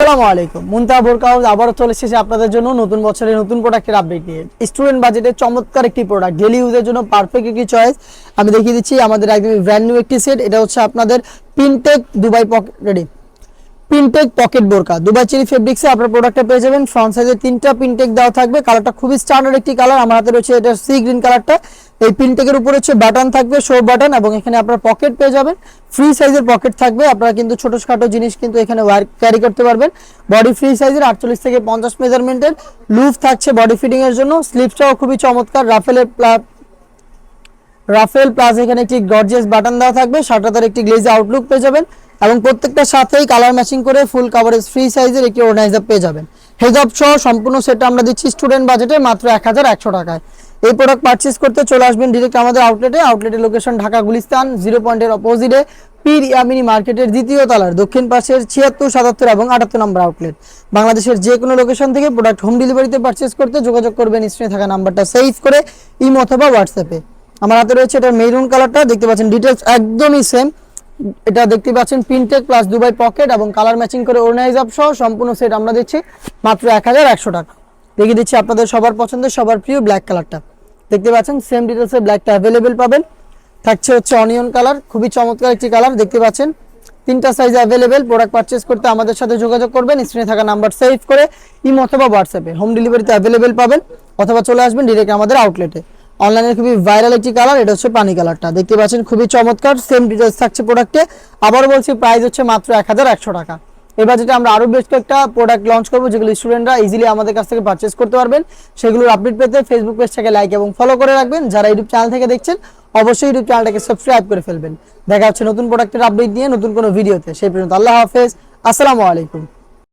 আসসালামু আলাইকুম। মুনতাহা বোরকা হাউস আবারও চলে এসেছে আপনাদের জন্য নতুন বছরের নতুন প্রোডাক্টের আপডেট নিয়ে। স্টুডেন্ট বাজেটে চমৎকার একটি প্রোডাক্ট, ডেলি ইউজের জন্য পারফেক্ট একটি চয়েস। আমি দেখিয়ে দিচ্ছি আমাদের একদমই ব্র্যান্ড নিউ একটি সেট। এটা হচ্ছে আপনাদের পিনটেক দুবাই পিনটেক পকেট বোরকা দুবাই চেরি ফেব্রিক্সে আপনার প্রোডাক্টটা পেয়ে যাবেন। ফ্রন্ট সাইজে 3টা পিনটেক দেওয়া থাকবে। কালারটা খুবই স্ট্যান্ডার্ড একটি কালার। আমার হাতে রয়েছে এটা সি গ্রিন কালারটা। এই পিনটেকের উপরে হচ্ছে বাটন থাকবে, শো বাটন, এবং এখানে আপনার পকেট পেয়ে যাবেন। ফ্রি সাইজের পকেট থাকবে। আপনারা কিন্তু ছোটখাটো জিনিস কিন্তু এখানে ক্যারি করতে পারবেন। বডি ফ্রি সাইজের 48 থেকে 50 মেজারমেন্টের লুফ থাকছে বডি ফিটিং এর জন্য। স্লিপসটাও খুবই চমৎকার, রাফেল প্লাস এখানে একটি গর্জিয়াস বাটন দেওয়া থাকবে। সাটাতার একটি গ্লেজ আউটলুক পেয়ে যাবেন এবং প্রত্যেকটার সাথেই কালার ম্যাচিং করে ফুল কাভারেজ ফ্রি সাইজের একটি অর্গানাইজার পেয়ে যাবেন। হেজাব সহ সম্পূর্ণ সেটটা আমরা দিচ্ছি স্টুডেন্ট বাজেটে মাত্র 1100 টাকায়। এই প্রোডাক্ট পারচেজ করতে চলে আসবেন ডিরেক্ট আমাদের আউটলেটের লোকেশন ঢাকা গুলিস্তান 0 পয়েন্টের অপোজিটে পীর ইয়ামিনী মার্কেটের দ্বিতীয় তলার দক্ষিণ পাশের 76, 77 এবং 78 নম্বর আউটলেট। বাংলাদেশের যে কোনো লোকেশন থেকে প্রোডাক্ট হোম ডেলিভারিতে পারচেজ করতে যোগাযোগ করবেন স্ক্রিনে থাকা নাম্বারটা সেভ করে ইমো অথবা হোয়াটসঅ্যাপে। আমার হাতে রয়েছে এটা মেরুন কালারটা, দেখতে পাচ্ছেন ডিটেলস একদমই সেম। এটা দেখতে পাচ্ছেন পিনটেক প্লাস দুবাই পকেট এবং কালার ম্যাচিং করে অর্গানাইজার সহ সম্পূর্ণ সেট আমরা দিচ্ছি মাত্র 1100 টাকা। দেখিয়ে দিচ্ছি আপনাদের সবার পছন্দের সবার প্রিয় ব্ল্যাক কালারটা। দেখতে পাচ্ছেন সেম ডিটেলসে ব্ল্যাকটা অ্যাভেলেবেল পাবেন। থাকছে হচ্ছে অনিয়ন কালার, খুবই চমৎকার একটি কালার। দেখতে পাচ্ছেন 3টা সাইজ অ্যাভেলেবেল। প্রোডাক্ট পারচেজ করতে আমাদের সাথে যোগাযোগ করবেন স্ক্রিনে থাকা নাম্বার সেভ করে ইমো অথবা হোয়াটসঅ্যাপে। হোম ডেলিভারিতে অ্যাভেলেবেল পাবেন অথবা চলে আসবেন ডিরেক্ট আমাদের আউটলেটে। অনলাইনে খুবই ভাইরাল একটি কালার, এটা হচ্ছে পানি কালারটা। দেখতে পাচ্ছেন খুবই চমৎকার, সেম ডিটেলস থাকছে প্রোডাক্টে। আবার বলছি প্রাইস হচ্ছে মাত্র 1100 টাকা। এই বাজেটে আমরা আরো বেশ কয়েকটা প্রোডাক্ট লঞ্চ করবো যেগুলো স্টুডেন্টরা ইজিলি আমাদের কাছ থেকে পারচেজ করতে পারবেন। সেগুলোর আপডেট পেতে ফেসবুক পেজটাকে লাইক এবং ফলো করে রাখবেন। যারা ইউটিউব চ্যানেল থেকে দেখছেন অবশ্যই ইউটিউব চ্যানেলটাকে সাবস্ক্রাইব করে ফেলবেন। দেখা হচ্ছে নতুন প্রোডাক্টের আপডেট নিয়ে নতুন কোনো ভিডিওতে। সেই পর্যন্ত আল্লাহ হাফেজ, আসসালামু আলাইকুম।